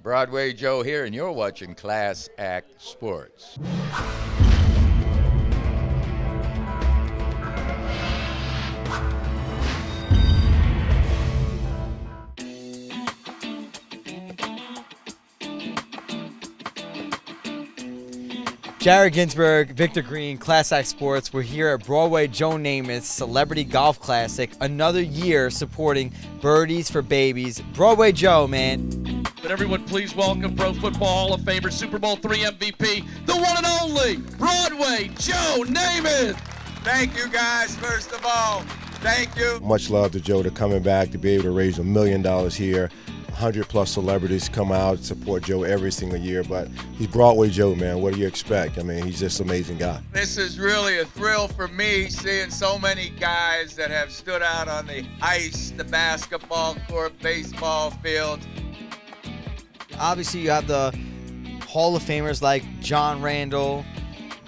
Broadway Joe here, and you're watching Class Act Sports. Jared Ginsburg, Victor Green, Class Act Sports. We're here at Broadway Joe Namath's Celebrity Golf Classic. Another year supporting Birdies for Babies. Broadway Joe, man. But everyone, please welcome Pro Football Hall of Famer, Super Bowl III MVP, the one and only Broadway Joe Namath. Thank you, guys, first of all. Thank you. Much love to Joe to coming back to be able to raise $1 million here. 100+ celebrities come out and support Joe every single year, but he's Broadway Joe, man. What do you expect? I mean, he's just an amazing guy. This is really a thrill for me, seeing so many guys that have stood out on the ice, the basketball court, baseball field. Obviously, you have the Hall of Famers like John Randall,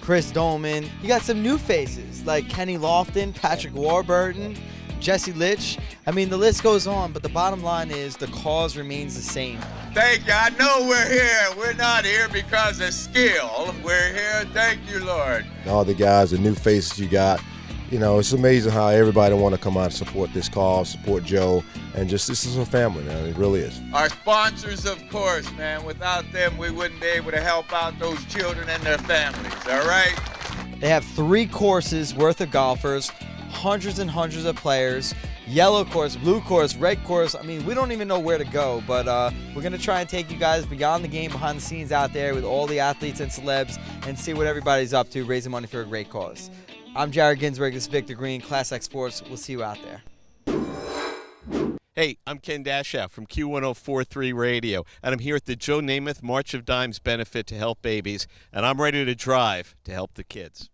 Chris Dolman. You got some new faces like Kenny Lofton, Patrick Warburton, Jesse Litch. I mean, the list goes on, but the bottom line is the cause remains the same. Thank you. I know we're here. We're not here because of skill. We're here, thank you, Lord. All the guys, the new faces you got, you know, it's amazing how everybody want to come out and support this cause, support Joe, and just this is a family, man. It really is. Our sponsors, of course, man. Without them, we wouldn't be able to help out those children and their families, all right? They have 3 courses worth of golfers, hundreds and hundreds of players, yellow course, blue course, red course. I mean, we don't even know where to go, but we're going to try and take you guys beyond the game, behind the scenes out there with all the athletes and celebs and see what everybody's up to, raising money for a great cause. I'm Jared Ginsburg. This is Victor Green, Class Act Sports. We'll see you out there. Hey, I'm Ken Dashow from Q1043 Radio, and I'm here at the Joe Namath March of Dimes benefit to help babies, and I'm ready to drive to help the kids.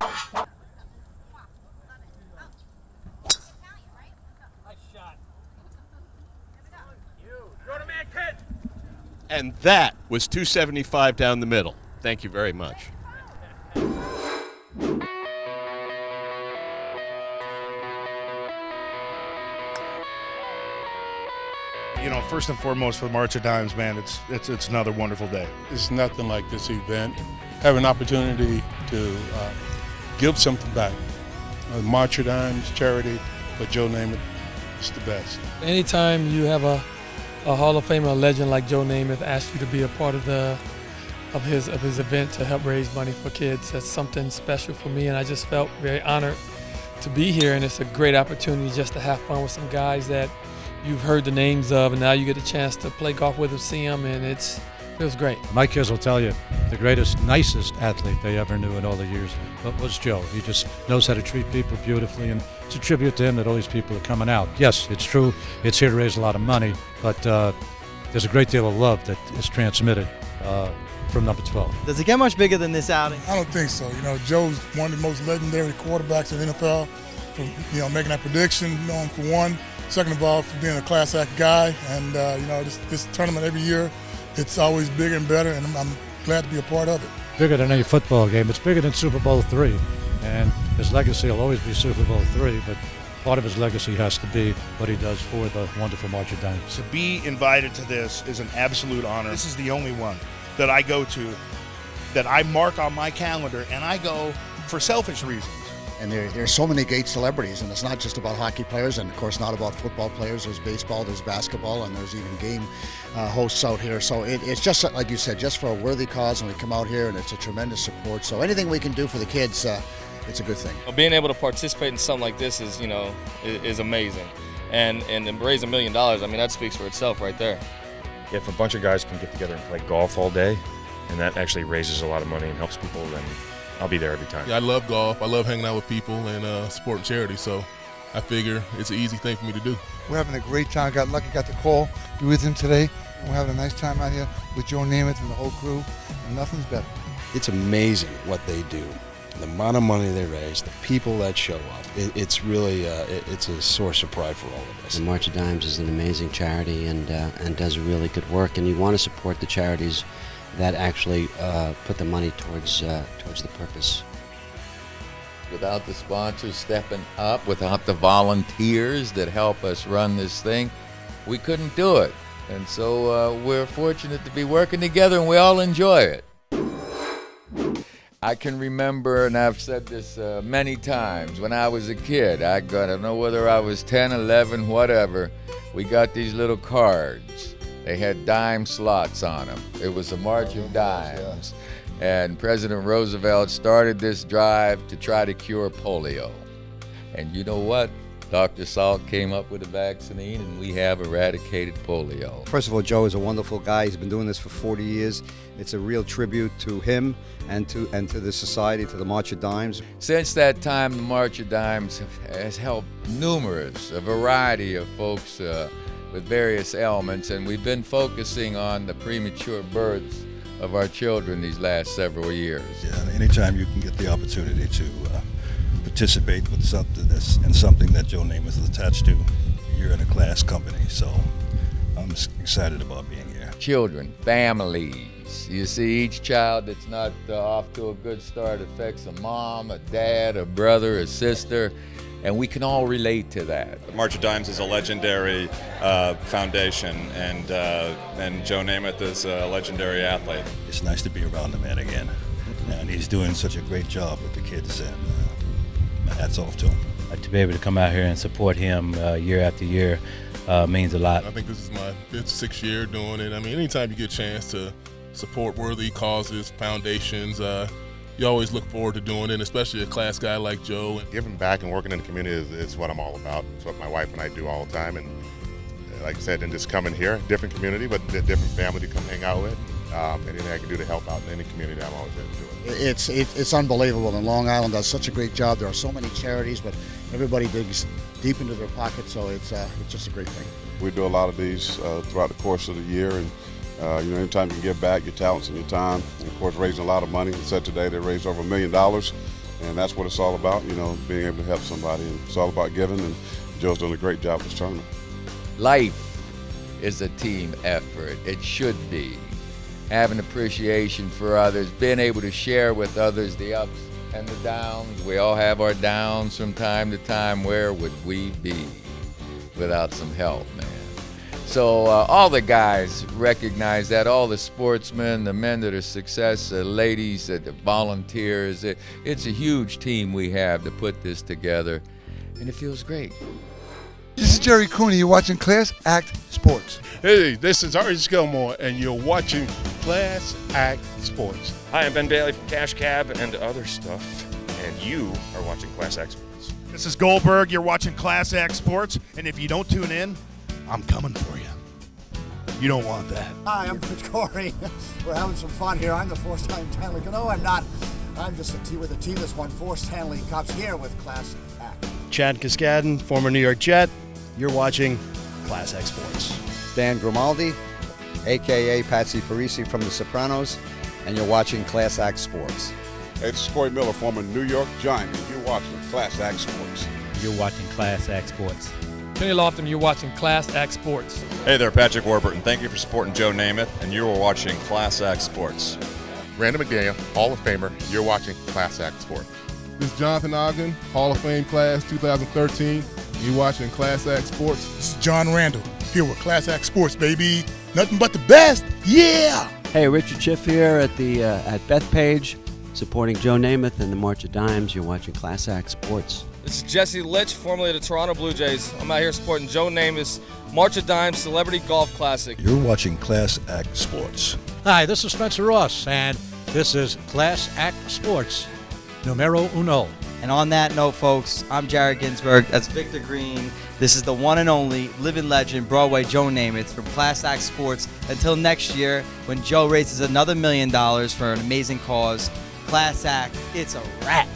And that was 275 down the middle. Thank you very much. You know, first and foremost for the March of Dimes, man, it's another wonderful day. It's nothing like this event. Have an opportunity to give something back. March of Dimes charity for Joe Namath is the best. Anytime you have a Hall of Famer, a legend like Joe Namath ask you to be a part of his event to help raise money for kids, that's something special for me, and I just felt very honored to be here, and it's a great opportunity just to have fun with some guys that you've heard the names of, and now you get a chance to play golf with them, see them, and it feels great. My kids will tell you the greatest, nicest athlete they ever knew in all the years was Joe. He just knows how to treat people beautifully, and it's a tribute to him that all these people are coming out. Yes, it's true, it's here to raise a lot of money, but there's a great deal of love that is transmitted from number 12. Does it get much bigger than this outing? I don't think so. You know, Joe's one of the most legendary quarterbacks in the NFL for, you know, making that prediction, you know, for one. Second of all, for being a Class Act guy, and you know, this tournament every year, it's always bigger and better, and I'm glad to be a part of it. Bigger than any football game. It's bigger than Super Bowl III, and his legacy will always be Super Bowl III, but part of his legacy has to be what he does for the wonderful March of Dimes. To be invited to this is an absolute honor. This is the only one that I go to, that I mark on my calendar, and I go for selfish reasons. And there's so many great celebrities, and it's not just about hockey players, and of course not about football players. There's baseball, there's basketball, and there's even game hosts out here. So it's just, like you said, just for a worthy cause, and we come out here, and it's a tremendous support. So anything we can do for the kids, it's a good thing. Well, being able to participate in something like this is, you know, is amazing. And to raise $1 million, I mean, that speaks for itself right there. If a bunch of guys can get together and play golf all day, and that actually raises a lot of money and helps people, then I'll be there every time. Yeah, I love golf. I love hanging out with people and supporting charity, so I figure it's an easy thing for me to do. We're having a great time. Got lucky, got the call, be with him today. And we're having a nice time out here with Joe Namath and the whole crew, and nothing's better. It's amazing what they do. The amount of money they raise, the people that show up, it's really it's a source of pride for all of us. The March of Dimes is an amazing charity and does really good work, and you want to support the charities that actually put the money towards the purpose. Without the sponsors stepping up, without the volunteers that help us run this thing, we couldn't do it. And so we're fortunate to be working together, and we all enjoy it. I can remember, and I've said this many times, when I was a kid, I don't know whether I was 10, 11, whatever, we got these little cards. They had dime slots on them. It was a March of Dimes. And President Roosevelt started this drive to try to cure polio. And you know what? Dr. Salk came up with a vaccine, and we have eradicated polio. First of all, Joe is a wonderful guy. He's been doing this for 40 years. It's a real tribute to him and to the society, to the March of Dimes. Since that time, the March of Dimes has helped a variety of folks with various ailments, and we've been focusing on the premature births of our children these last several years. Yeah, anytime you can get the opportunity to participate with something that Joe Namath is attached to, you're in a class company, so I'm excited about being here. Children, families. You see, each child that's not off to a good start affects a mom, a dad, a brother, a sister, and we can all relate to that. The March of Dimes is a legendary foundation, and Joe Namath is a legendary athlete. It's nice to be around the man again, and he's doing such a great job with the kids, and my hat's off to him. To be able to come out here and support him year after year means a lot. I think this is my 5th, 6th year doing it. I mean, anytime you get a chance to support worthy causes, foundations, you always look forward to doing it, especially a class guy like Joe. Giving back and working in the community is what I'm all about. It's what my wife and I do all the time. And like I said, and just coming here, different community, but different family to come hang out with. Anything I can do to help out in any community, I'm always there to do it. It's unbelievable, and Long Island does such a great job. There are so many charities, but everybody digs deep into their pockets, so it's just a great thing. We do a lot of these throughout the course of the year, and anytime you can give back your talents and your time, and of course raising a lot of money. Said today they raised over $1 million, and that's what it's all about, being able to help somebody, and it's all about giving, and Joe's doing a great job with this tournament. Life is a team effort. It should be. Having appreciation for others, being able to share with others the ups and the downs. We all have our downs from time to time. Where would we be without some help, man? So all the guys recognize that, all the sportsmen, the men that are success, the ladies, the volunteers. It's a huge team we have to put this together, and it feels great. This is Jerry Cooney. You're watching Class Act Sports. Hey, this is Ernest Gilmore, and you're watching Class Act Sports. Hi, I'm Ben Bailey from Cash Cab and other stuff, and you are watching Class Act Sports. This is Goldberg. You're watching Class Act Sports, and if you don't tune in, I'm coming for you. You don't want that. Hi, I'm Coach Corey. We're having some fun here. I'm the forced handling. No, I'm not. I'm just with a team that's won forced handling cups here with Class Act. Chad Cascadden, former New York Jet. You're watching Class Act Sports. Dan Grimaldi, a.k.a. Patsy Parisi from The Sopranos, and you're watching Class Act Sports. Hey, this is Corey Miller, former New York Giant, and you're watching Class Act Sports. You're watching Class Act Sports. Kenny Lofton, you're watching Class Act Sports. Hey there, Patrick Warburton. Thank you for supporting Joe Namath, and you are watching Class Act Sports. Brandon McDaniel, Hall of Famer, you're watching Class Act Sports. This is Jonathan Ogden, Hall of Fame Class 2013. You're watching Class Act Sports. This is John Randall, here with Class Act Sports, baby. Nothing but the best, yeah! Hey, Richard Schiff here at Bethpage, supporting Joe Namath and the March of Dimes. You're watching Class Act Sports. This is Jesse Litch, formerly of the Toronto Blue Jays. I'm out here supporting Joe Namath's March of Dimes Celebrity Golf Classic. You're watching Class Act Sports. Hi, this is Spencer Ross, and this is Class Act Sports, numero uno. And on that note, folks, I'm Jared Ginsburg. That's Victor Green. This is the one and only living legend, Broadway Joe Namath from Class Act Sports. Until next year, when Joe raises another $1 million for an amazing cause, Class Act, it's a wrap.